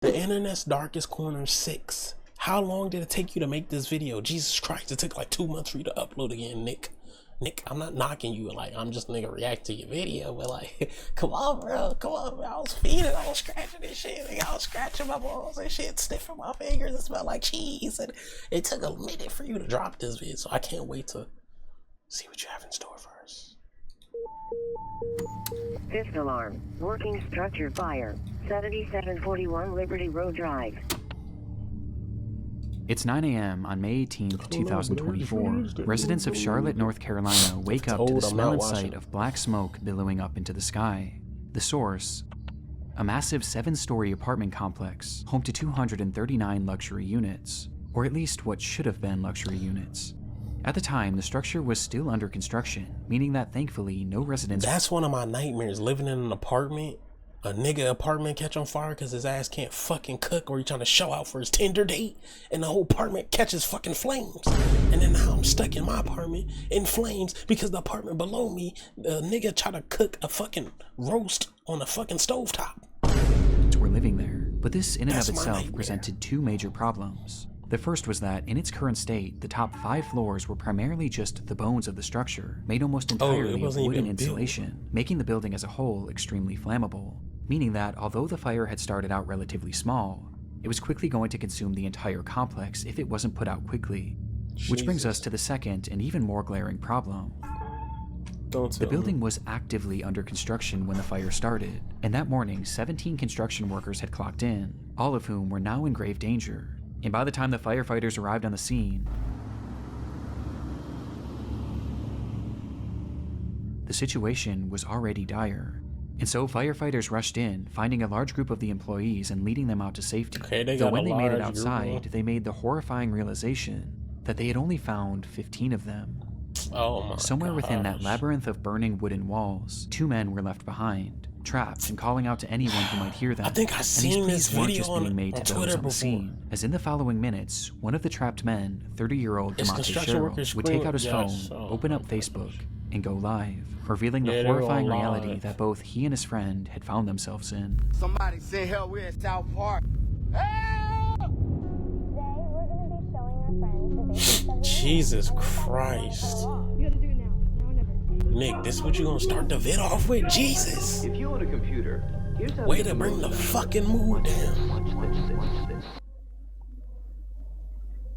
The internet's darkest corner 6. How long did it take you to make this video? Jesus Christ, it took like 2 months for you to upload again, Nick. Nick, I'm not knocking you, like, I'm just nigga react to your video, but like, come on, bro, I was feeding, I was scratching this shit, nigga. I was scratching my balls and shit, sniffing my fingers, it smelled like cheese, and it took a minute for you to drop this video, so I can't wait to see what you have in store for us. Fifth alarm. Working structure fire. 7741 Liberty Road Drive. It's 9 a.m. on May 18th, 2024. Residents of Charlotte, North Carolina wake up to the smell and sight of black smoke billowing up into the sky. The source: a massive 7-story apartment complex, home to 239 luxury units, or at least what should have been luxury units. At the time, the structure was still under construction, meaning that thankfully no residents— That's one of my nightmares, living in an apartment. A nigga apartment catch on fire because his ass can't fucking cook, or he trying to show out for his Tinder date, and the whole apartment catches fucking flames. And then now I'm stuck in my apartment in flames because the apartment below me, the nigga try to cook a fucking roast on a fucking stovetop. were living there. But this in and of itself presented two major problems. The first was that, in its current state, the top 5 floors were primarily just the bones of the structure, made almost entirely of wooden insulation, making the building as a whole extremely flammable. Meaning that, although the fire had started out relatively small, it was quickly going to consume the entire complex if it wasn't put out quickly. Which brings us to the second and even more glaring problem. The building was actively under construction when the fire started, and that morning 17 construction workers had clocked in, all of whom were now in grave danger. And by the time the firefighters arrived on the scene, the situation was already dire. And so firefighters rushed in, finding a large group of the employees and leading them out to safety. Though when they made it outside, they made the horrifying realization that they had only found 15 of them. Somewhere within that labyrinth of burning wooden walls, 2 men were left behind, trapped and calling out to anyone who might hear them. I think I've seen this video being made to those on the scene, as in the following minutes, one of the trapped men, 30-year-old Demonte would take out his phone, open up Facebook, and go live, revealing the horrifying reality that both he and his friend had found themselves in. Somebody send help, we're in South Park. Jesus Christ. Nick, this is what you gonna start the vid off with? Jesus. If you own a computer, here's how way to bring the fucking mood down.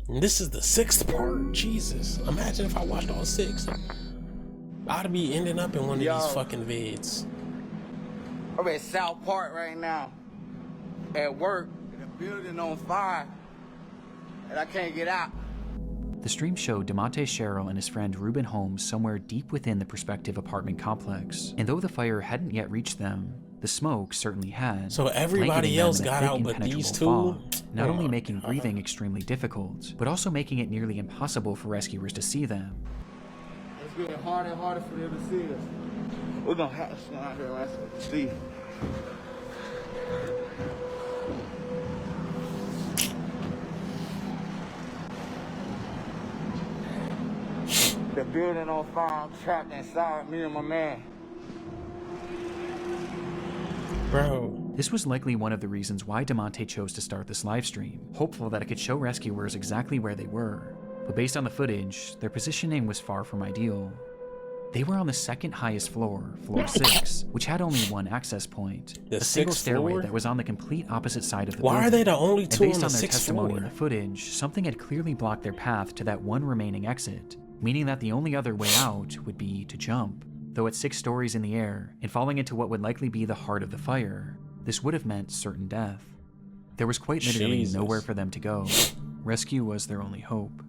And this is the 6th part. Jesus. Imagine if I watched all 6. I'd be ending up in one of these fucking vids. I'm at South Park right now. At work, the building on fire, and I can't get out. The stream showed Demonte Sherrill and his friend Ruben Holmes somewhere deep within the prospective apartment complex, and though the fire hadn't yet reached them, the smoke certainly had. So everybody else got out but these two? Fog, not only making breathing extremely difficult, but also making it nearly impossible for rescuers to see them. It's getting harder and harder for them to see us. We're gonna have to stand out here and see. The building on fire, I'm trapped inside, me and my man. Bro. This was likely one of the reasons why Demonte chose to start this livestream, hopeful that it could show rescuers exactly where they were. But based on the footage, their positioning was far from ideal. They were on the 2nd highest floor, floor 6, which had only one access point, a single stairway that was on the complete opposite side of the building. Why are they the only two on the 6th floor? Based on their testimony in the footage, something had clearly blocked their path to that one remaining exit, meaning that the only other way out would be to jump. Though at 6 stories in the air, and falling into what would likely be the heart of the fire, this would have meant certain death. There was quite literally nowhere for them to go. Rescue was their only hope.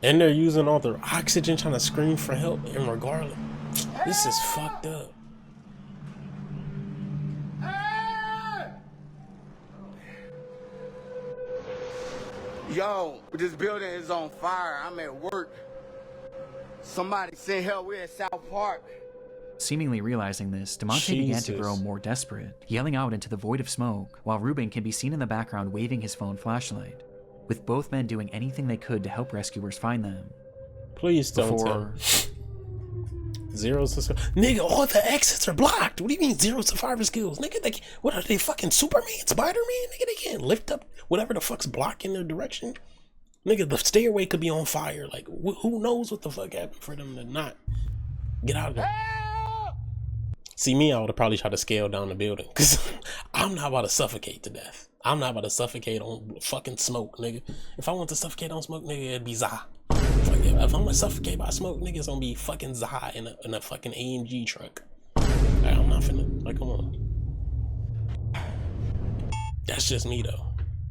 And they're using all their oxygen trying to scream for help, and regardless, this is fucked up. Yo, this building is on fire. I'm at work. Somebody send help, we're in South Park. Seemingly realizing this, Demonte began to grow more desperate, yelling out into the void of smoke, while Ruben can be seen in the background waving his phone flashlight, with both men doing anything they could to help rescuers find them. Please don't tell. Zero nigga, all the exits are blocked. What do you mean zero survivor skills? Nigga, what are they, fucking Superman, Spider-Man? Nigga, they can't lift up whatever the fuck's blocking their direction. Nigga, the stairway could be on fire. Like, who knows what the fuck happened for them to not get out of there? See, me, I would have probably tried to scale down the building, because I'm not about to suffocate to death. I'm not about to suffocate on fucking smoke, nigga. If I want to suffocate on smoke, nigga, it'd be Zah. If I'm gonna suffocate by smoke, nigga, it's gonna be fucking Zah in a fucking AMG truck. Like, I'm not finna, like, come on. That's just me, though.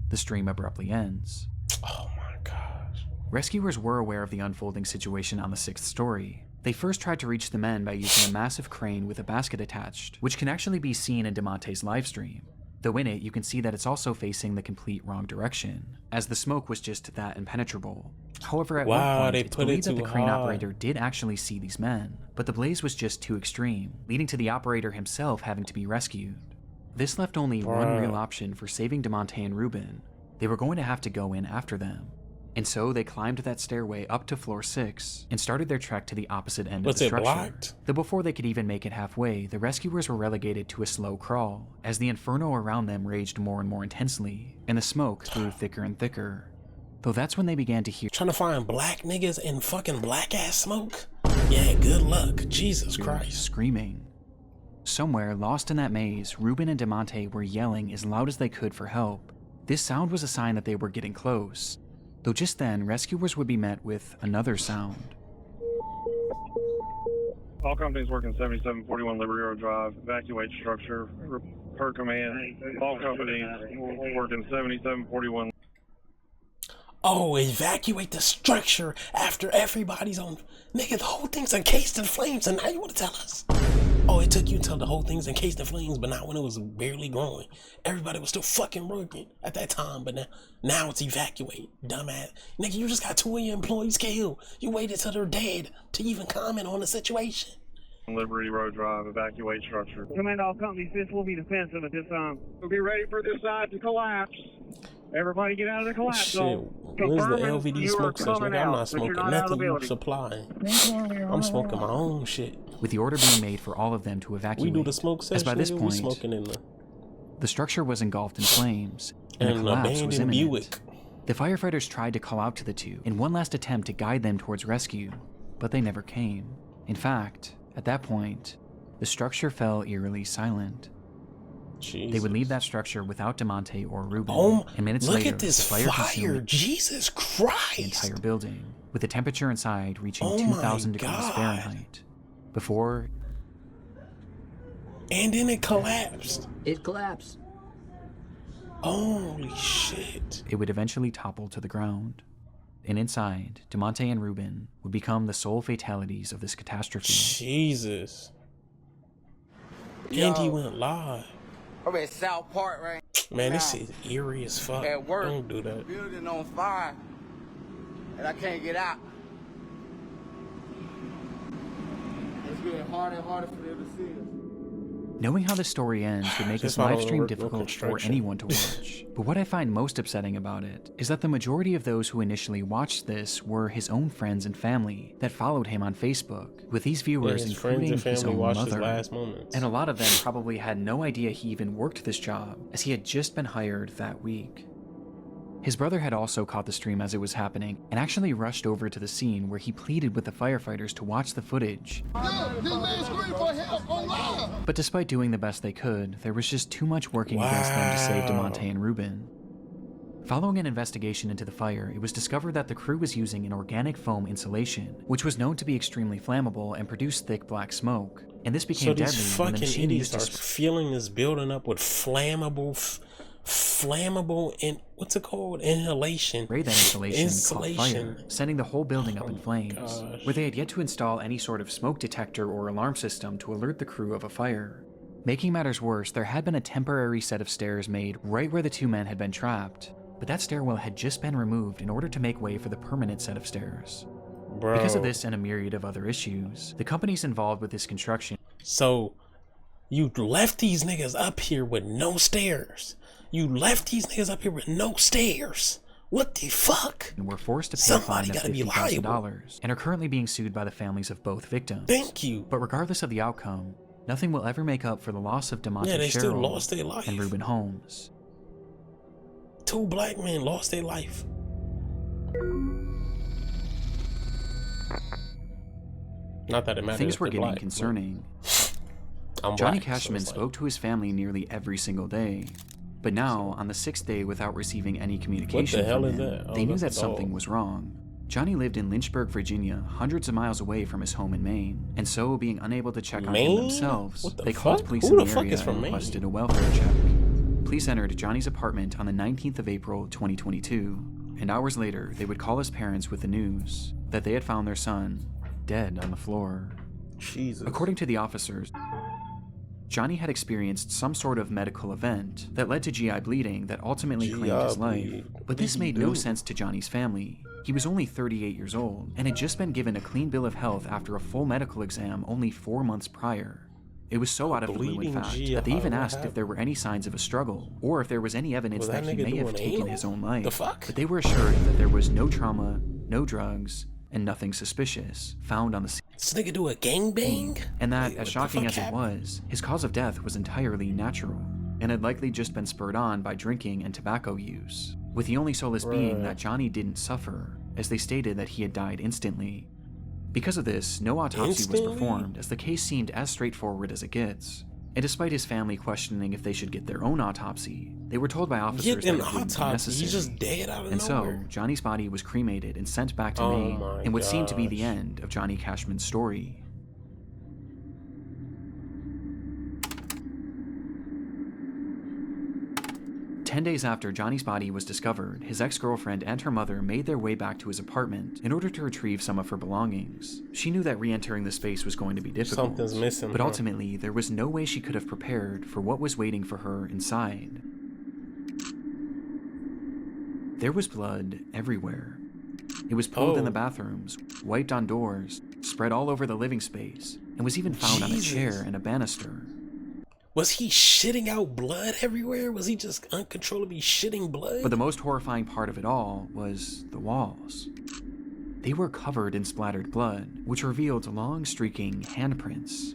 The stream abruptly ends. Oh my gosh. Rescuers were aware of the unfolding situation on the 6th story. They first tried to reach the men by using a massive crane with a basket attached, which can actually be seen in DeMonte's livestream. Though in it, you can see that it's also facing the complete wrong direction, as the smoke was just that impenetrable. However, at one point, it's believed that the crane operator did actually see these men, but the blaze was just too extreme, leading to the operator himself having to be rescued. This left only one real option for saving DeMonte and Ruben. They were going to have to go in after them. And so they climbed that stairway up to floor 6 and started their trek to the opposite end of the structure. Blocked? Though before they could even make it halfway, the rescuers were relegated to a slow crawl, as the inferno around them raged more and more intensely, and the smoke grew thicker and thicker. Though that's when they began to hear— Trying to find black niggas in fucking black ass smoke? Yeah, good luck. Jesus Christ. Screaming. Somewhere lost in that maze, Ruben and DeMonte were yelling as loud as they could for help. This sound was a sign that they were getting close. Though just then, rescuers would be met with another sound. All companies working 7741 Liberty Road Drive, evacuate structure, per command. All companies working 7741. Oh, evacuate the structure after everybody's on. Nigga, the whole thing's encased in flames, and now you want to tell us? Oh, it took you until the whole thing's encased in flames, but not when it was barely growing. Everybody was still fucking working at that time, but now it's evacuate, dumbass. Nigga, you just got 2 of your employees killed. You waited till they're dead to even comment on the situation. Liberty Road Drive, evacuate structure. Command all companies, this will be defensive at this time. We'll be ready for this side to collapse. Everybody get out of the collapse zone. Where's the LVD smoke section? Nigga, I'm not smoking nothing you supplying. I'm smoking my own shit. With the order being made for all of them to evacuate, we do the smoke session, as by this point, smoking in the structure was engulfed in flames, and a an collapse was abandoned imminent. Buick. The firefighters tried to call out to the two in one last attempt to guide them towards rescue, but they never came. In fact, at that point, the structure fell eerily silent. Jesus. They would leave that structure without DeMonte or Ruben, and minutes look later, at this the fire consumed Jesus Christ! the entire building, with the temperature inside reaching 2,000 degrees Fahrenheit. Before... And then it collapsed. It collapsed. Holy shit. it would eventually topple to the ground. And inside, DeMonte and Ruben would become the sole fatalities of this catastrophe. Jesus. Yo. And he went live. I'm at South Park right Man, now. this is eerie as fuck. At work, Don't do that. building on fire, and I can't get out. It's getting harder and harder for them to see us. Knowing how the story ends would make Just this live follow stream the difficult for construction. anyone to watch. But what I find most upsetting about it is that the majority of those who initially watched this were his own friends and family that followed him on Facebook, with these viewers His friends including and his family own watched his mother. last moments. And a lot of them probably had no idea he even worked this job, as he had just been hired that week. His brother had also caught the stream as it was happening, and actually rushed over to the scene where he pleaded with the firefighters to watch the footage. But despite doing the best they could, there was just too much working against them to save DeMonte and Ruben. Following an investigation into the fire, it was discovered that the crew was using an organic foam insulation, which was known to be extremely flammable and produce thick black smoke. And this became So deadly these when the fucking machine idiots used to are filling this building up with flammable and what's it called? Inhalation. spray that insulation caught fire, Insulation. sending the whole building up in Oh, flames, gosh. where they had yet to install any sort of smoke detector or alarm system to alert the crew of a fire. Making matters worse, there had been a temporary set of stairs made right where the two men had been trapped, but that stairwell had just been removed in order to make way for the permanent set of stairs. Bro. Because of this and a myriad of other issues, the companies involved with this construction So you left these niggas up here with no stairs. You left these niggas up here with no stairs. What the fuck? And were forced to pay a fine of $50,000 and are currently being sued by the families of both victims. Thank you. But regardless of the outcome, nothing will ever make up for the loss of DeMonte they still Sherrill lost their life. and Reuben Holmes. 2 black men lost their life. Not that it matters. Things were getting concerning. Johnny Cashman spoke to his family nearly every single day. But now, on the 6th day without receiving any communication from him, they knew that something was wrong. Johnny lived in Lynchburg, Virginia, hundreds of miles away from his home in Maine, and so, being unable to check on him themselves, they called police in the area and requested a welfare check. Police entered Johnny's apartment on the 19th of April, 2022, and hours later, they would call his parents with the news that they had found their son dead on the floor. Jesus. According to the officers, Johnny had experienced some sort of medical event that led to GI bleeding that ultimately claimed his life. But this made no sense to Johnny's family. He was only 38 years old and had just been given a clean bill of health after a full medical exam only 4 months prior. It was so out of the blue, in fact, that they even asked if there were any signs of a struggle or if there was any evidence that he may have taken his own life. But they were assured that there was no trauma, no drugs, and nothing suspicious found on the scene. This nigga do a gangbang? And that, as shocking as it was, his cause of death was entirely natural, and had likely just been spurred on by drinking and tobacco use, with the only solace being that Johnny didn't suffer, as they stated that he had died instantly. Because of this, no autopsy was performed, as the case seemed as straightforward as it gets. And despite his family questioning if they should get their own autopsy, they were told by officers that it wouldn't be necessary. He's just dead out of nowhere. So, Johnny's body was cremated and sent back to Maine, in what seemed to be the end of Johnny Cashman's story. Ten days after Johnny's body was discovered, his ex-girlfriend and her mother made their way back to his apartment in order to retrieve some of her belongings. She knew that re-entering the space was going to be difficult. Something's missing, but ultimately, there was no way she could have prepared for what was waiting for her inside. There was blood everywhere. It was pooled in the bathrooms, wiped on doors, spread all over the living space, and was even found on a chair and a banister. Was he shitting out blood everywhere? Was he just uncontrollably shitting blood? But the most horrifying part of it all was the walls. They were covered in splattered blood, which revealed long streaking handprints.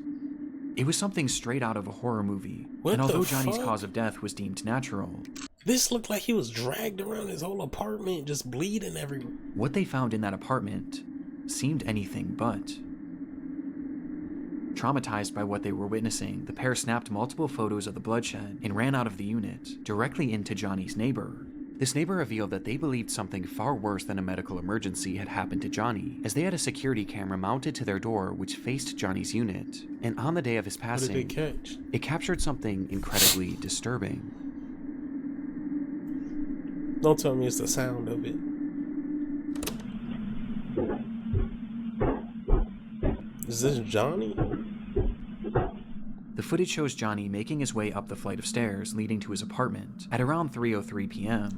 It was something straight out of a horror movie, and although Johnny's cause of death was deemed natural, this looked like he was dragged around his whole apartment, just bleeding everywhere. What they found in that apartment seemed anything but. Traumatized by what they were witnessing, the pair snapped multiple photos of the bloodshed and ran out of the unit, directly into Johnny's neighbor. This neighbor revealed that they believed something far worse than a medical emergency had happened to Johnny, as they had a security camera mounted to their door which faced Johnny's unit, and on the day of his passing, what did they catch? It captured something incredibly disturbing. Don't tell me it's the sound of it. Is this Johnny? The footage shows Johnny making his way up the flight of stairs leading to his apartment at around 3:03 p.m.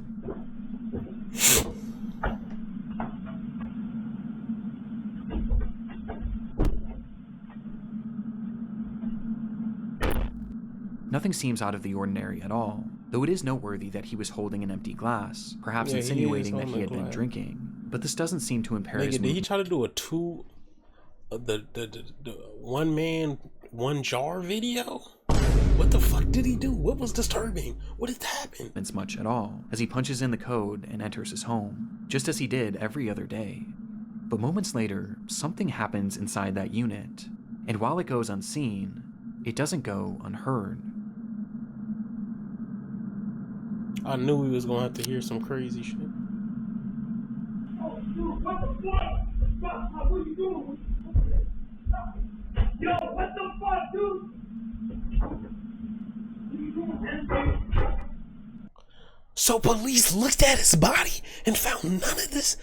Nothing seems out of the ordinary at all, though it is noteworthy that he was holding an empty glass, perhaps insinuating that he had been drinking. But this doesn't seem to impair his mood. Did he try to do a the one man, one jar video? What the fuck did he do? What was disturbing? What had happened? It's much at all, as he punches in the code and enters his home, just as he did every other day. But moments later, something happens inside that unit, and while it goes unseen, it doesn't go unheard. I knew we was gonna have to hear some crazy shit. Oh, dude, what the fuck? What are you doing? Yo, what the fuck, dude? So police looked at his body and found none of this,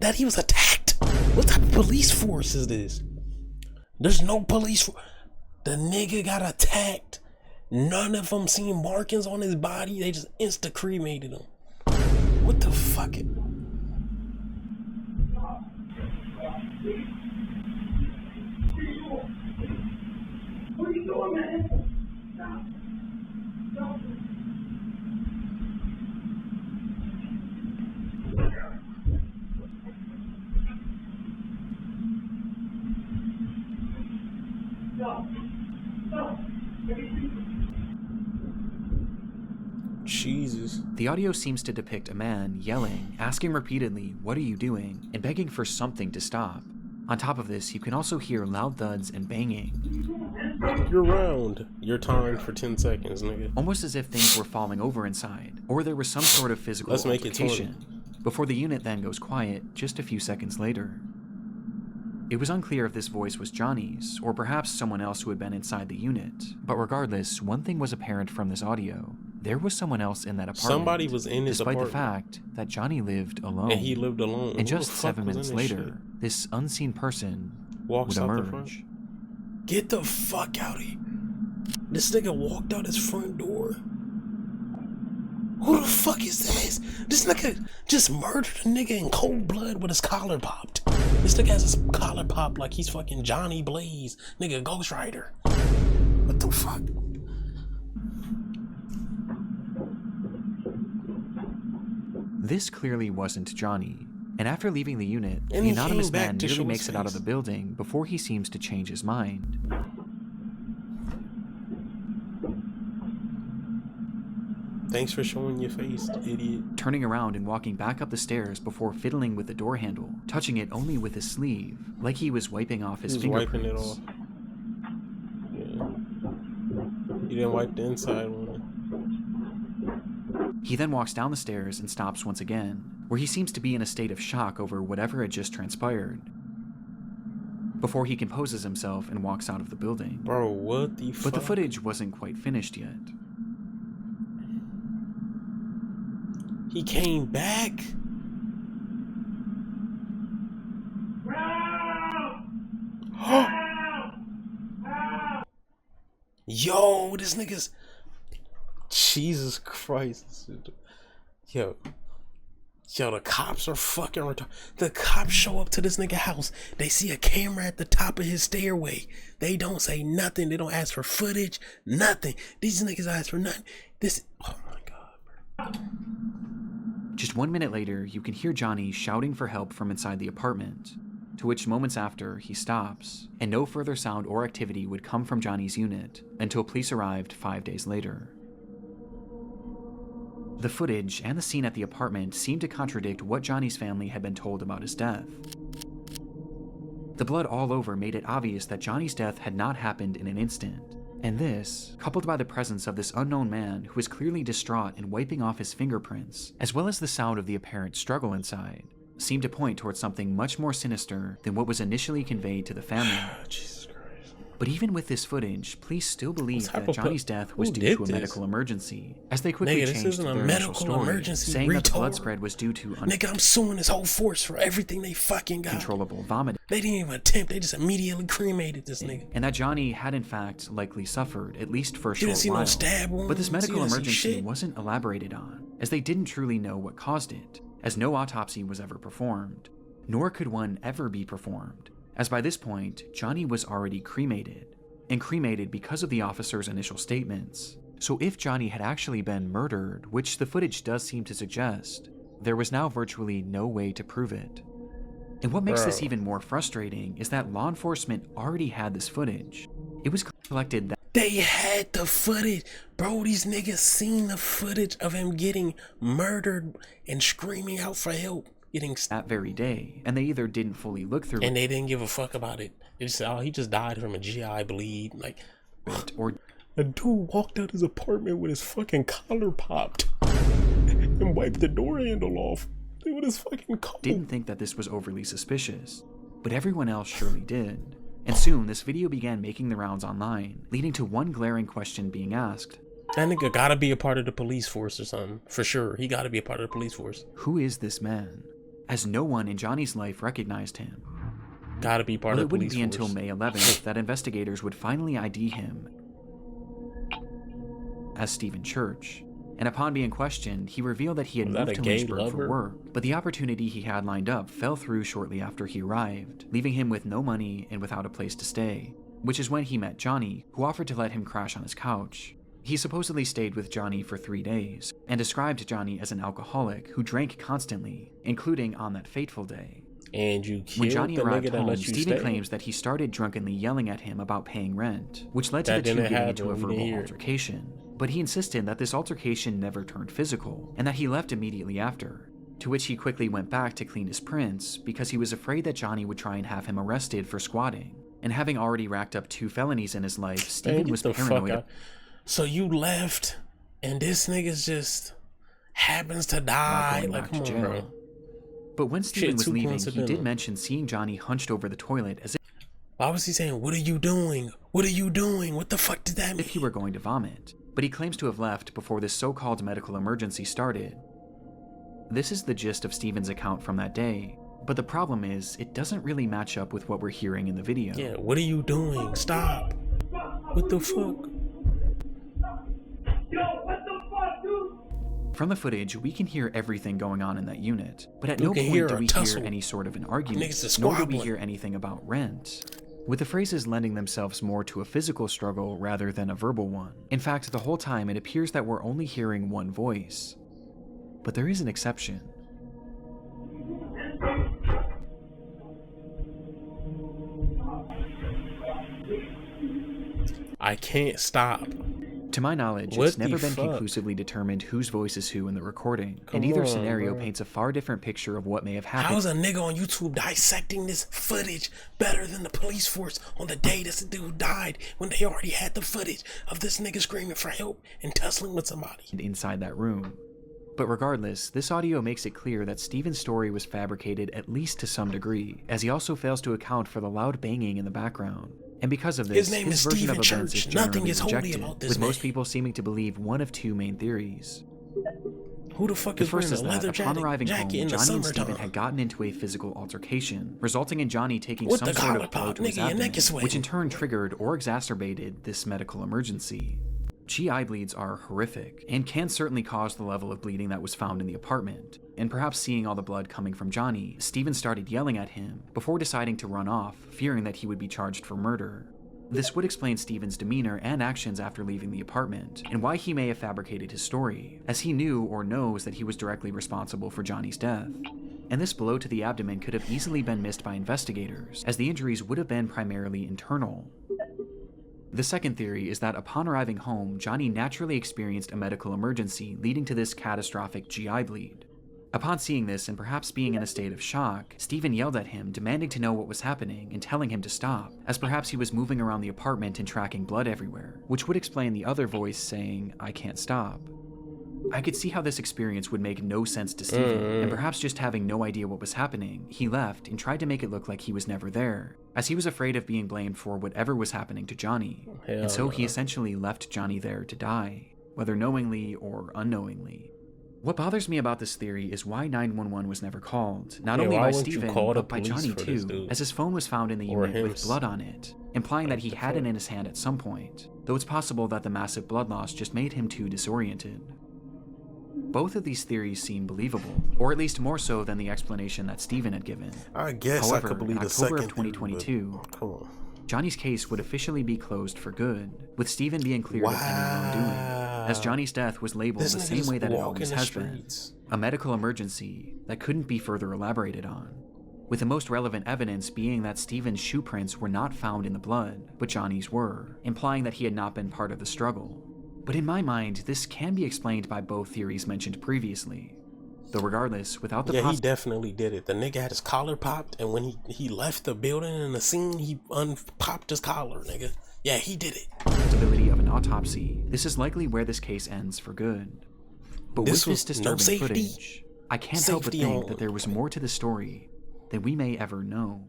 that he was attacked? What type of police force is this? There's no police force. The nigga got attacked. None of them seen markings on his body. They just insta-cremated him. What the fuck? What are you doing, man? Stop. Stop. Jesus. The audio seems to depict a man yelling, asking repeatedly, "What are you doing?" and begging for something to stop. On top of this, you can also hear loud thuds and banging. You're round. You're timed for 10 seconds, nigga. Almost as if things were falling over inside, or there was some sort of physical Let's make altercation. it 20. Before the unit then goes quiet just a few seconds later. It was unclear if this voice was Johnny's, or perhaps someone else who had been inside the unit. But regardless, one thing was apparent from this audio. There was someone else in that apartment. Somebody was in his despite apartment. the fact that Johnny lived alone. And he lived alone. And just 7 minutes later, this unseen person walks would out emerge. the front. Get the fuck out of here. This nigga walked out his front door. Who the fuck is this? This nigga just murdered a nigga in cold blood with his collar popped. This nigga has his collar popped like he's fucking Johnny Blaze, nigga Ghost Rider. What the fuck? This clearly wasn't Johnny. And after leaving the unit, And the he anonymous came back man to nearly show makes his it out of face. the building before he seems to change his mind. Thanks for showing your face, idiot. Turning around and walking back up the stairs before fiddling with the door handle, touching it only with his sleeve, like he was wiping off his He was wiping it fingerprints. off. Yeah. He didn't wipe the inside one. He then walks down the stairs and stops once again, where he seems to be in a state of shock over whatever had just transpired, before he composes himself and walks out of the building. Bro, what the fuck? But the footage wasn't quite finished yet. He came back? Yo, this nigga's... Jesus Christ. Yo, the cops are fucking retarded. The cops show up to this nigga house. They see a camera at the top of his stairway. They don't say nothing. They don't ask for footage. Nothing. These niggas ask for nothing. Oh my God, bro. Just 1 minute later, you can hear Johnny shouting for help from inside the apartment, to which moments after, he stops, and no further sound or activity would come from Johnny's unit until police arrived 5 days later. The footage and the scene at the apartment seemed to contradict what Johnny's family had been told about his death. The blood all over made it obvious that Johnny's death had not happened in an instant, and this, coupled by the presence of this unknown man who was clearly distraught and wiping off his fingerprints, as well as the sound of the apparent struggle inside, seemed to point towards something much more sinister than what was initially conveyed to the family. Jesus Christ. But even with this footage, police still believe that of Johnny's death was who due did to a this? medical emergency, as they quickly Nigga, this changed isn't a their initial medical story, emergency, saying that the blood retard. spread was due to Nigga, I'm suing this whole force for everything they fucking got. uncontrollable vomiting, They didn't even attempt. They just immediately cremated this nigga. and that Johnny had in fact likely suffered, at least for a You short didn't see while. no stab wounds. But this medical You didn't see emergency shit. wasn't elaborated on, as they didn't truly know what caused it, as no autopsy was ever performed, nor could one ever be performed, as by this point, Johnny was already cremated, and cremated because of the officer's initial statements. So if Johnny had actually been murdered, which the footage does seem to suggest, there was now virtually no way to prove it. And what makes this even more frustrating is that law enforcement already had this footage. It was collected that They had the footage. Bro, these niggas seen the footage of him getting murdered and screaming out for help. that very day, and they either didn't fully look through And they didn't give a fuck about it. They just said, oh, he just died from a GI bleed. Like, it, or a dude walked out his apartment with his fucking collar popped and wiped the door handle off with his fucking collar. didn't think that this was overly suspicious, but everyone else surely did. And soon, this video began making the rounds online, leading to one glaring question being asked. That nigga gotta be a part of the police force or something. For sure. He gotta be a part of the police force. Who is this man? As no one in Johnny's life recognized him. Gotta be part Well, of the it wouldn't police be force. until May 11th that investigators would finally ID him as Stephen Church. And upon being questioned, he revealed that he had Was that moved a to gay Lynchburg for lover? work, but the opportunity he had lined up fell through shortly after he arrived, leaving him with no money and without a place to stay, which is when he met Johnny, who offered to let him crash on his couch. He supposedly stayed with Johnny for 3 days, and described Johnny as an alcoholic who drank constantly, including on that fateful day. And you killed When Johnny the arrived nigga that home, let you Stephen stay. claims that he started drunkenly yelling at him about paying rent, which led to That the two didn't getting happen. into a We didn't verbal hear it. altercation. But he insisted that this altercation never turned physical, and that he left immediately after, to which he quickly went back to clean his prints because he was afraid that Johnny would try and have him arrested for squatting. And having already racked up 2 felonies in his life, Steven was paranoid. So you left, and this nigga's just happens to die. Like, come on, bro. But when Steven was leaving, he did mention seeing Johnny hunched over the toilet as if... Why was he saying, "What are you doing? What are you doing? What the fuck did that mean?" If he were going to vomit. But he claims to have left before this so-called medical emergency started. This is the gist of Steven's account from that day, but the problem is, it doesn't really match up with what we're hearing in the video. Yeah, what are you doing? Stop. What the fuck? Yo, what the fuck, dude? From the footage, we can hear everything going on in that unit, but at no point do we hear any sort of an argument, nor do we hear anything about rent, with the phrases lending themselves more to a physical struggle rather than a verbal one. In fact, the whole time it appears that we're only hearing one voice. But there is an exception. I can't stop. To my knowledge, it's never been conclusively determined whose voice is who in the recording, and either scenario paints a far different picture of what may have happened. How's a nigga on YouTube dissecting this footage better than the police force on the day this dude died, when they already had the footage of this nigga screaming for help and tussling with somebody inside that room? But regardless, this audio makes it clear that Steven's story was fabricated at least to some degree, as he also fails to account for the loud banging in the background. And because of this, his version of events is generally rejected, with most people seeming to believe one of 2 main theories. Who the fuck the is first wearing is a leather that upon arriving home, jacket in the Johnny and summertime? Steven had gotten into a physical altercation, resulting in Johnny taking With some the sort collar of blow pop, to his nigga, your neck abdomen, is sweating. which in turn triggered or exacerbated this medical emergency. GI bleeds are horrific, and can certainly cause the level of bleeding that was found in the apartment, and perhaps seeing all the blood coming from Johnny, Steven started yelling at him, before deciding to run off, fearing that he would be charged for murder. This would explain Steven's demeanor and actions after leaving the apartment, and why he may have fabricated his story, as he knew or knows that he was directly responsible for Johnny's death. And this blow to the abdomen could have easily been missed by investigators, as the injuries would have been primarily internal. The second theory is that upon arriving home, Johnny naturally experienced a medical emergency leading to this catastrophic GI bleed. Upon seeing this and perhaps being in a state of shock, Steven yelled at him, demanding to know what was happening and telling him to stop, as perhaps he was moving around the apartment and tracking blood everywhere, which would explain the other voice saying, "I can't stop." I could see how this experience would make no sense to Steven, and perhaps just having no idea what was happening, he left and tried to make it look like he was never there, as he was afraid of being blamed for whatever was happening to Johnny, and so he essentially left Johnny there to die, whether knowingly or unknowingly. What bothers me about this theory is why 911 was never called, not only by Steven, but by Johnny too, as his phone was found in the unit with blood on it, implying that he had it in his hand at some point, though it's possible that the massive blood loss just made him too disoriented. Both of these theories seem believable, or at least more so than the explanation that Steven had given. I guess However, I could believe in the October second of 2022, theory, Johnny's case would officially be closed for good, with Steven being cleared of any wrongdoing, as Johnny's death was labeled the same way that it always has been, a medical emergency that couldn't be further elaborated on, with the most relevant evidence being that Steven's shoe prints were not found in the blood, but Johnny's were, implying that he had not been part of the struggle. But in my mind, this can be explained by both theories mentioned previously. Though regardless, without the he definitely did it. The nigga had his collar popped, and when he left the building and the scene, he unpopped his collar, nigga. Yeah, he did it. Possibility of an autopsy, this is likely where this case ends for good. But with this disturbing footage, I can't help but think that there was more to the story than we may ever know.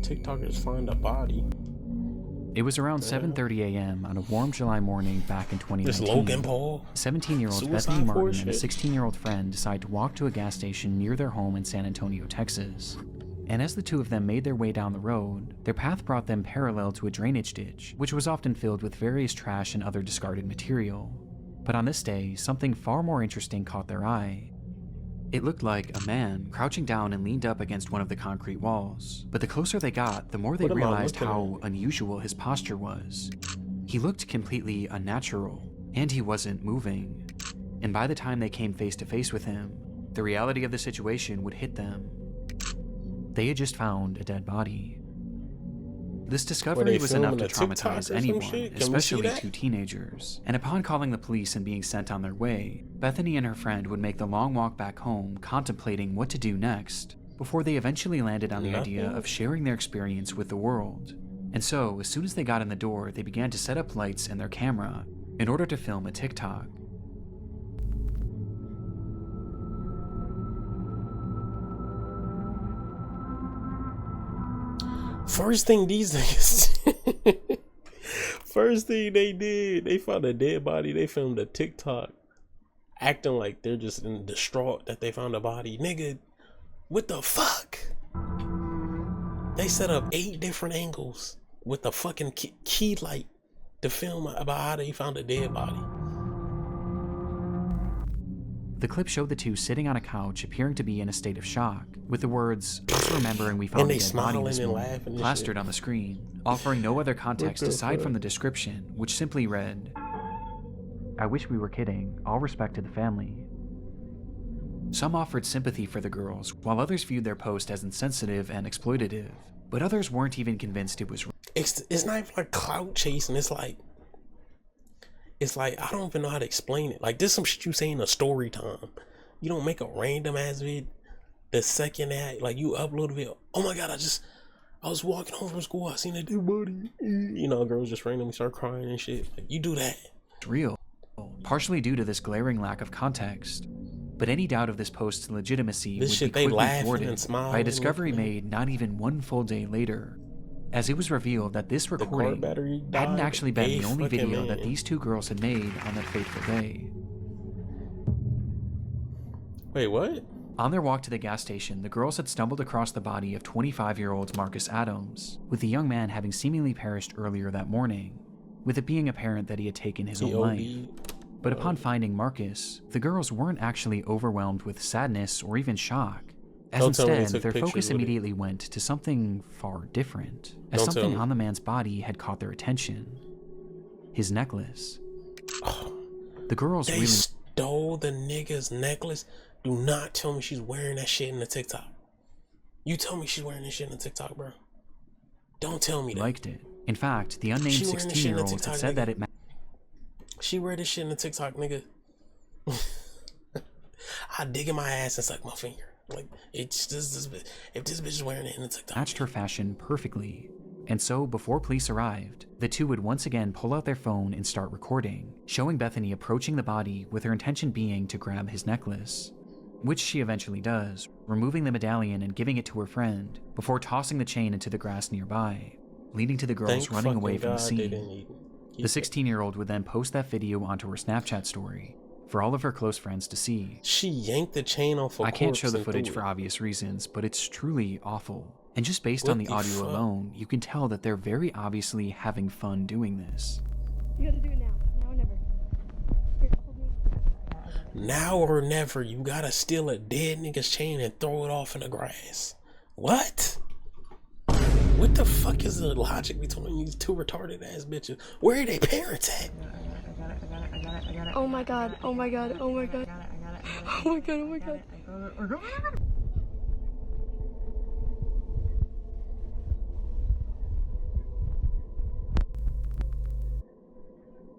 TikTokers find a body. It was around 7:30 a.m. on a warm July morning back in 2019. This Logan Paul. 17-year-old Bethany Martin and a 16-year-old friend decide to walk to a gas station near their home in San Antonio, Texas. And as the two of them made their way down the road, their path brought them parallel to a drainage ditch, which was often filled with various trash and other discarded material. But on this day, something far more interesting caught their eye. It looked like a man crouching down and leaned up against one of the concrete walls, but the closer they got, the more they realized how unusual his posture was. He looked completely unnatural, and he wasn't moving. And by the time they came face to face with him, the reality of the situation would hit them. They had just found a dead body. This discovery was enough to filming a TikTok traumatize or some anyone, shit? Can we see especially that? two teenagers. And upon calling the police and being sent on their way, Bethany and her friend would make the long walk back home, contemplating what to do next, before they eventually landed on the idea of sharing their experience with the world. And so, as soon as they got in the door, they began to set up lights and their camera in order to film a TikTok. First thing these niggas first thing they did, they found a dead body, they filmed a TikTok acting like they're just distraught that they found a body. Nigga, what the fuck? They set up 8 different angles with a fucking key light to film about how they found a dead body. The clip showed the two sitting on a couch appearing to be in a state of shock, with the words, "Us remembering we found a dead body this morning," plastered on the screen, offering no other context aside from the description, which simply read, "I wish we were kidding, all respect to the family." Some offered sympathy for the girls, while others viewed their post as insensitive and exploitative, but others weren't even convinced it was real. It's not even like clout chasing, it's like, I don't even know how to explain it. Like, this some shit you say in a story time. You don't make a random ass vid the second that, like, you upload a video. Oh my god, I was walking home from school, I seen a dead body. You know, girls just randomly start crying and shit. Like, you do that. It's real, partially due to this glaring lack of context. But any doubt of this post's legitimacy would be quickly thwarted by a discovery made not even one full day later, as it was revealed that this recording hadn't actually been the only video that these two girls had made on that fateful day. Wait, what? On their walk to the gas station, the girls had stumbled across the body of 25-year-old Marcus Adams, with the young man having seemingly perished earlier that morning, with it being apparent that he had taken his own life. But upon finding Marcus, the girls weren't actually overwhelmed with sadness or even shock, as instead their focus immediately went to something far different, as something on the man's body had caught their attention. His necklace. The girls really stole the nigga's necklace. Do not tell me she's wearing that shit in the TikTok. You tell me she's wearing this shit in the TikTok, bro. Don't tell me that. Liked it. In fact, the unnamed 16-year-old had said that it she wear this shit in the TikTok, nigga. I dig in my ass and suck my finger. Like, it's just if this bitch is wearing it in the TikTok, matched her fashion perfectly. And so, before police arrived, the two would once again pull out their phone and start recording, showing Bethany approaching the body with her intention being to grab his necklace, which she eventually does, removing the medallion and giving it to her friend, before tossing the chain into the grass nearby, leading to the girls running away from the scene. The 16-year-old would then post that video onto her Snapchat story for all of her close friends to see. She yanked the chain off a corpse. I can't show the footage for obvious reasons, but it's truly awful. And just based on the audio alone, you can tell that they're very obviously having fun doing this. You gotta do it now. Now or never. Here, hold me. Now or never, you gotta steal a dead nigga's chain and throw it off in the grass. What? What the fuck is the logic between these two retarded ass bitches? Where are their parents at? Oh my god, oh my god, oh my god. Oh my god, oh my god.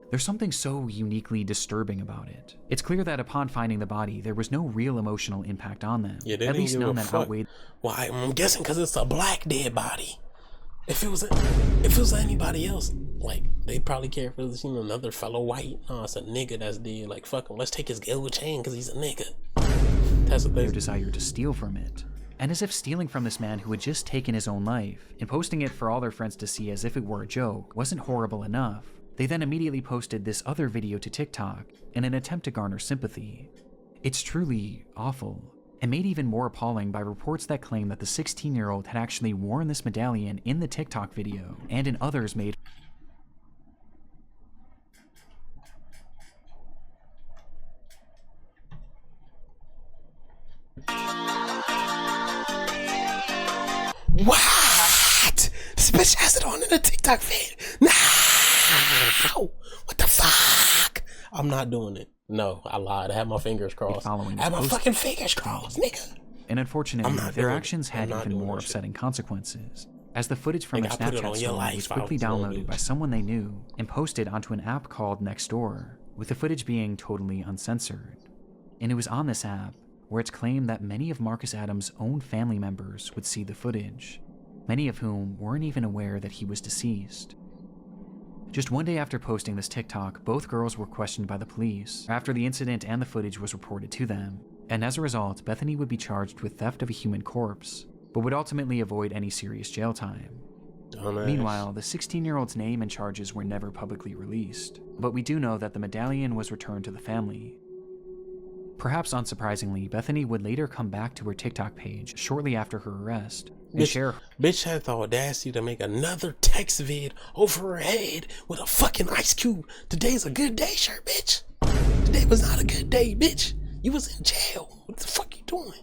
There's something so uniquely disturbing about it. It's clear that upon finding the body, there was no real emotional impact on them. Yeah, at least none that outweighed. Well, I'm guessing because it's a black dead body. If it was anybody else, like, they'd probably care if it was, another fellow white. No, it's a nigga that's dead. Like, fuck him. Let's take his gold chain because he's a nigga. That's what their desire to steal from it. And as if stealing from this man who had just taken his own life and posting it for all their friends to see as if it were a joke wasn't horrible enough, they then immediately posted this other video to TikTok in an attempt to garner sympathy. It's truly awful, and made even more appalling by reports that claim that the 16-year-old had actually worn this medallion in the TikTok video and in others made. What? This bitch has it on in the TikTok vid. No! What the fuck? I'm not doing it. No, I lied. I had my fingers crossed. I had my fucking fingers crossed, nigga. And unfortunately, their actions had even more upsetting consequences. as the footage from her Snapchat story was quickly downloaded by someone they knew and posted onto an app called Nextdoor, with the footage being totally uncensored. And it was on this app where it's claimed that many of Marcus Adams' own family members would see the footage, many of whom weren't even aware that he was deceased. Just one day after posting this TikTok, both girls were questioned by the police after the incident and the footage was reported to them, and as a result, Bethany would be charged with theft of a human corpse, but would ultimately avoid any serious jail time. Oh, nice. Meanwhile, the 16-year-old's name and charges were never publicly released, but we do know that the medallion was returned to the family. Perhaps unsurprisingly, Bethany would later come back to her TikTok page shortly after her arrest and Bitch had the audacity to make another text vid over her head with a fucking Ice Cube "Today's a good day" shirt, bitch. Today was not a good day, bitch. You was in jail. What the fuck you doing?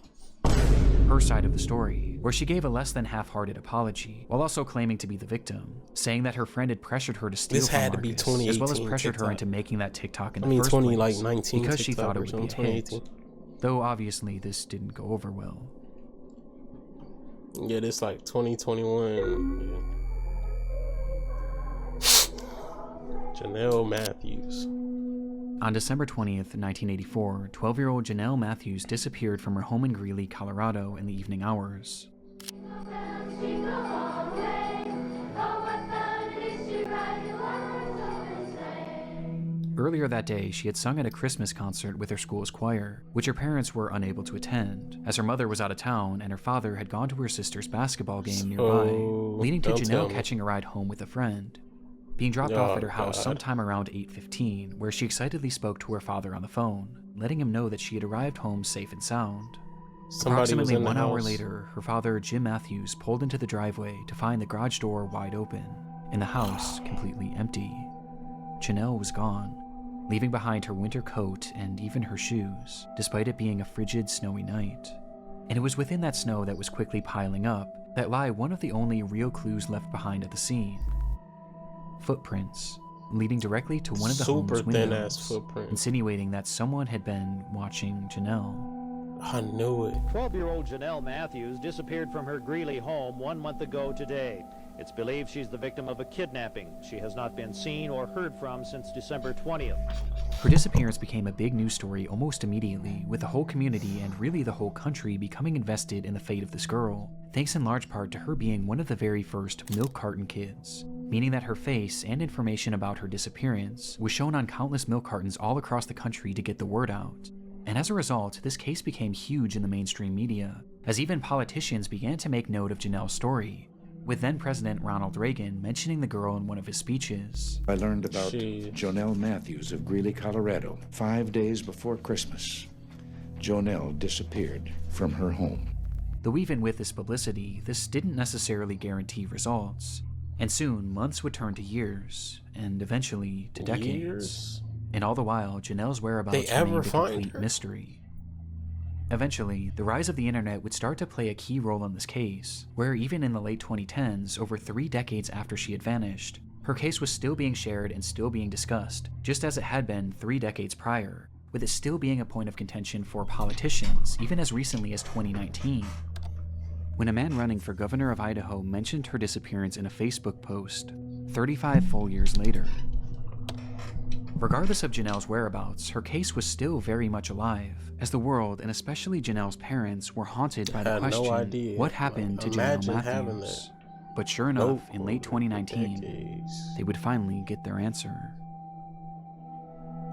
Her side of the story, where she gave a less than half-hearted apology, while also claiming to be the victim, saying that her friend had pressured her to steal from Marcus, as well as pressured her into making that TikTok in the first place, because she thought it would be a hit. Though obviously this didn't go over well. Yeah, this like 2021. Janelle Matthews. On December 20th, 1984, 12-year-old Janelle Matthews disappeared from her home in Greeley, Colorado in the evening hours. Earlier that day, she had sung at a Christmas concert with her school's choir, which her parents were unable to attend, as her mother was out of town and her father had gone to her sister's basketball game nearby, leading to Janelle catching a ride home with a friend, being dropped off at her house sometime around 8:15, where she excitedly spoke to her father on the phone, letting him know that she had arrived home safe and sound. Approximately 1 hour later, her father, Jim Matthews, pulled into the driveway to find the garage door wide open, and the house completely empty. Janelle was gone, leaving behind her winter coat and even her shoes, despite it being a frigid, snowy night. And it was within that snow that was quickly piling up that lie one of the only real clues left behind at the scene. Footprints, leading directly to one of the home's windows, insinuating that someone had been watching Janelle. I knew it. 12-year-old Janelle Matthews disappeared from her Greeley home 1 month ago today. It's believed she's the victim of a kidnapping. She has not been seen or heard from since December 20th. Her disappearance became a big news story almost immediately, with the whole community and really the whole country becoming invested in the fate of this girl, thanks in large part to her being one of the very first milk carton kids, meaning that her face and information about her disappearance was shown on countless milk cartons all across the country to get the word out. And as a result, this case became huge in the mainstream media, as even politicians began to make note of Janelle's story, with then-President Ronald Reagan mentioning the girl in one of his speeches. I learned about Janelle Matthews of Greeley, Colorado, 5 days before Christmas. Janelle disappeared from her home. Though even with this publicity, this didn't necessarily guarantee results, and soon months would turn to years, and eventually to decades. And all the while, Janelle's whereabouts remained a complete mystery. Eventually, the rise of the internet would start to play a key role in this case, where even in the late 2010s, over 3 decades after she had vanished, her case was still being shared and still being discussed, just as it had been 3 decades prior, with it still being a point of contention for politicians, even as recently as 2019. When a man running for governor of Idaho mentioned her disappearance in a Facebook post, 35 full years later. Regardless of Janelle's whereabouts, her case was still very much alive, as the world, and especially Janelle's parents, were haunted by the question, what happened to Janelle Matthews? But sure enough, in late 2019, they would finally get their answer.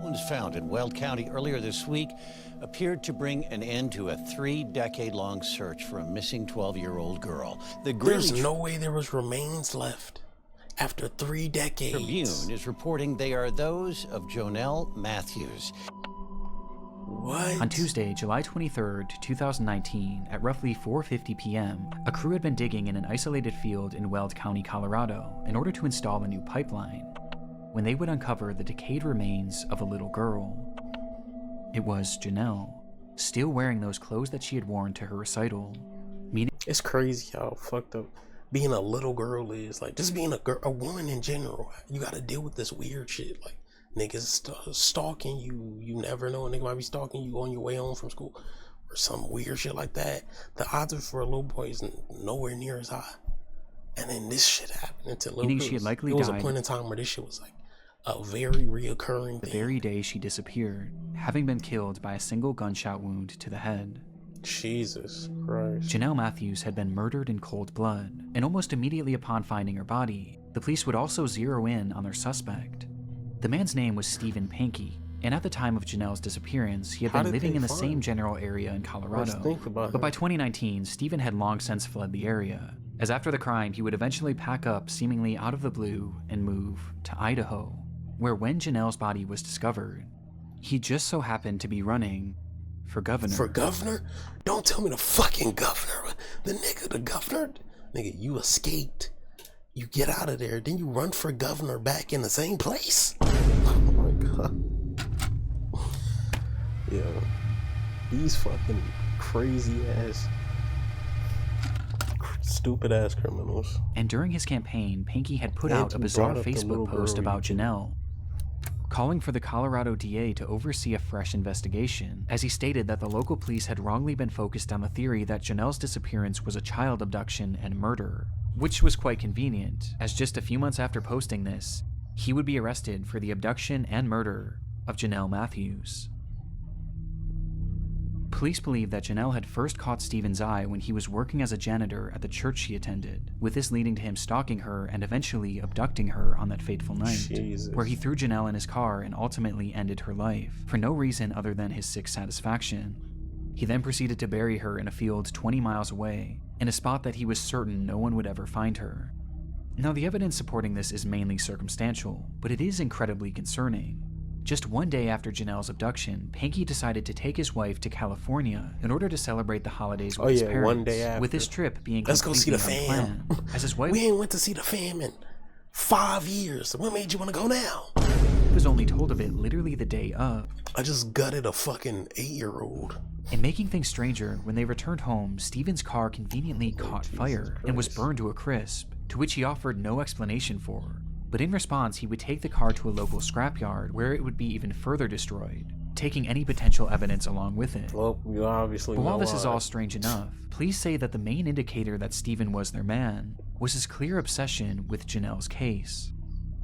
Bones found in Weld County earlier this week appeared to bring an end to a 3-decade-long search for a missing 12-year-old girl. There's no way there was remains left. After 3 decades. Tribune is reporting they are those of Janelle Matthews. What? On Tuesday, July 23rd, 2019, at roughly 4:50 p.m., a crew had been digging in an isolated field in Weld County, Colorado, in order to install a new pipeline, when they would uncover the decayed remains of a little girl. It was Janelle, still wearing those clothes that she had worn to her recital. It's crazy how fucked up being a little girl is. Like, just being a woman in general, you gotta deal with this weird shit. Like, niggas stalking you. You never know, a nigga might be stalking you on your way home from school or some weird shit like that. The odds for a little boy is nowhere near as high. And then this shit happened to Lil Meaning Chris. she had likely It was died a point in time where this shit was like a very reoccurring the thing. very day she disappeared, having been killed by a single gunshot wound to the head. Jesus Christ. Janelle Matthews had been murdered in cold blood, and almost immediately upon finding her body, the police would also zero in on their suspect. The man's name was Stephen Pankey, and at the time of Janelle's disappearance, he had been living in the same general area in Colorado. But by 2019, Stephen had long since fled the area, as after the crime, he would eventually pack up seemingly out of the blue and move to Idaho, where when Janelle's body was discovered, he just so happened to be running for governor. For governor? Don't tell me the fucking governor. The governor. Nigga, you escaped. You get out of there, then you run for governor back in the same place? Oh my god. Yo, these fucking crazy ass, stupid ass criminals. And during his campaign, Pankey had put out a bizarre Facebook post about Janelle, calling for the Colorado DA to oversee a fresh investigation, as he stated that the local police had wrongly been focused on the theory that Janelle's disappearance was a child abduction and murder, which was quite convenient, as just a few months after posting this, he would be arrested for the abduction and murder of Janelle Matthews. Police believe that Janelle had first caught Stephen's eye when he was working as a janitor at the church she attended, with this leading to him stalking her and eventually abducting her on that fateful night, where he threw Janelle in his car and ultimately ended her life, for no reason other than his sick satisfaction. He then proceeded to bury her in a field 20 miles away, in a spot that he was certain no one would ever find her. Now, the evidence supporting this is mainly circumstantial, but it is incredibly concerning. Just one day after Janelle's abduction, Pankey decided to take his wife to California in order to celebrate the holidays with his parents. One day after. With this trip being Let's go see the completely fam. unplanned, as his wife We ain't went to see the fam in 5 years. What made you want to go now? was only told of it literally the day of. I just gutted a fucking 8-year-old. And making things stranger, when they returned home, Stephen's car conveniently caught fire and was burned to a crisp, to which he offered no explanation for. But in response, he would take the car to a local scrapyard where it would be even further destroyed, taking any potential evidence along with it. Well, you obviously know But while this is why. all strange enough, police say that the main indicator that Stephen was their man was his clear obsession with Janelle's case.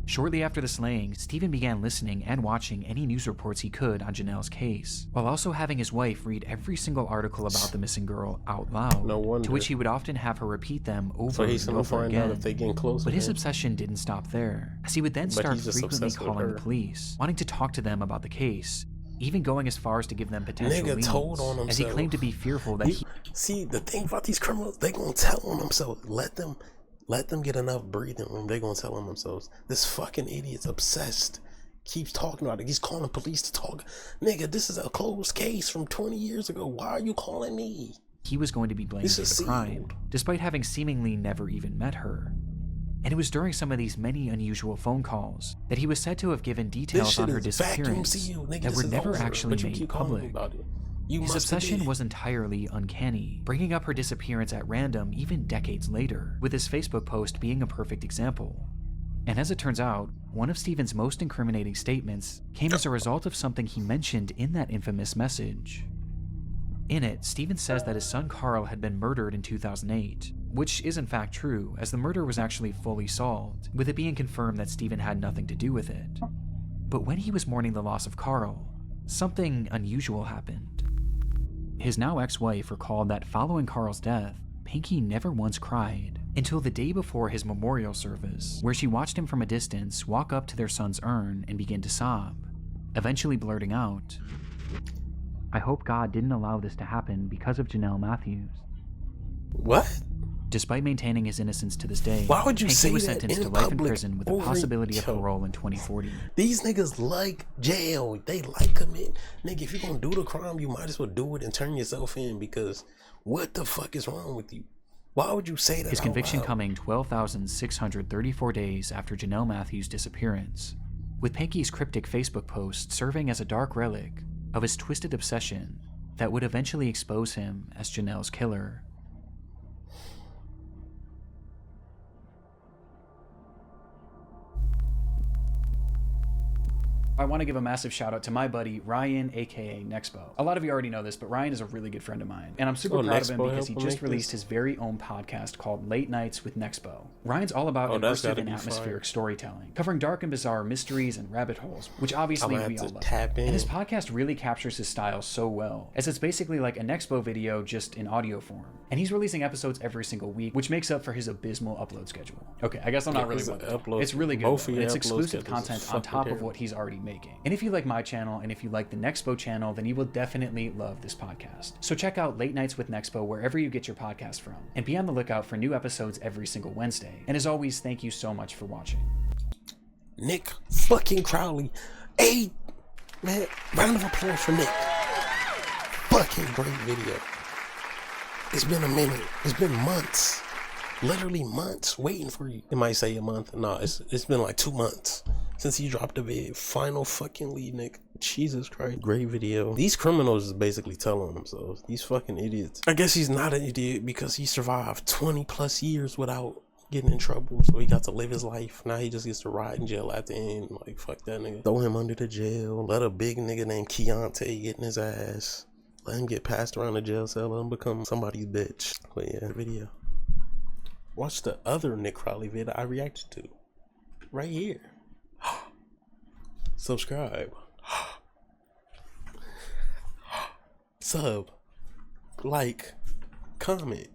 Shortly after the slaying, Stephen began listening and watching any news reports he could on Janelle's case, while also having his wife read every single article about the missing girl out loud, No wonder. to which he would often have her repeat them over So he's and gonna over find again. out if they getting close. But to his him. obsession didn't stop there, as he would then But start he's just frequently obsessed with calling her. the police, wanting to talk to them about the case, even going as far as to give them potential Nigga leads, told on himself. as he claimed to be fearful that he See, the thing about these criminals, they gonna tell on themselves. Let them get enough breathing room. They gonna tell on themselves. This fucking idiot's obsessed. Keeps talking about it. He's calling police to talk. Nigga, this is a closed case from 20 years ago. Why are you calling me? he was going to be blamed This for is the crime, despite having seemingly never even met her. And it was during some of these many unusual phone calls that he was said to have given details shit on her is vacuum disappearance sealed, nigga. that This were is never over, actually but you made keep calling me public. about it. You His must have obsession did. was entirely uncanny, bringing up her disappearance at random even decades later, with his Facebook post being a perfect example. And as it turns out, one of Stephen's most incriminating statements came as a result of something he mentioned in that infamous message. In it, Stephen says that his son Carl had been murdered in 2008, which is in fact true, as the murder was actually fully solved, with it being confirmed that Stephen had nothing to do with it. But when he was mourning the loss of Carl, something unusual happened. His now ex-wife recalled that following Carl's death, Pankey never once cried, until the day before his memorial service, where she watched him from a distance walk up to their son's urn and begin to sob, eventually blurting out, "I hope God didn't allow this to happen because of Janelle Matthews." What? Despite maintaining his innocence to this day, Why would you Pankey say was that sentenced in to life in public prison with the over- possibility of Yo. parole in 2040. These niggas like jail. They like commit. Nigga, if you're gonna do the crime, you might as well do it and turn yourself in, because what the fuck is wrong with you? Why would you say that? His out conviction loud? coming 12,634 days after Janelle Matthews' disappearance, with Pankey's cryptic Facebook post serving as a dark relic of his twisted obsession that would eventually expose him as Janelle's killer. I want to give a massive shout out to my buddy Ryan, aka Nexpo. A lot of you already know this, but Ryan is a really good friend of mine, and I'm super proud of him because he just released his very own podcast called Late Nights with Nexpo. Ryan's all about immersive and atmospheric storytelling, covering dark and bizarre mysteries and rabbit holes, which obviously we all love. And his podcast really captures his style so well, as it's basically like a Nexpo video just in audio form. And he's releasing episodes every single week, which makes up for his abysmal upload schedule. Okay, I guess I'm not really with it. It's really good, and it's exclusive content on top of what he's already making. And if you like my channel, and if you like the Nexpo channel, then you will definitely love this podcast. So check out Late Nights with Nexpo wherever you get your podcast from, and be on the lookout for new episodes every single Wednesday. And as always, thank you so much for watching. Nick fucking Crowley. Hey, man, round of applause for Nick. Fucking great video. It's been a minute. It's been months. Literally months waiting for you. It might say a month. No, it's been like 2 months since you dropped a vid. Final fucking lead, Nick. Jesus Christ. Great video. These criminals is basically telling themselves. These fucking idiots. I guess he's not an idiot because he survived 20 plus years without getting in trouble. So he got to live his life. Now he just gets to ride in jail at the end. Like, fuck that nigga. Throw him under the jail. Let a big nigga named Keontae get in his ass. Let him get passed around the jail cell. Let him become somebody's bitch. But yeah, video. Watch the other Nick Crowley vid I reacted to. Right here. Subscribe. Sub. Like. Comment.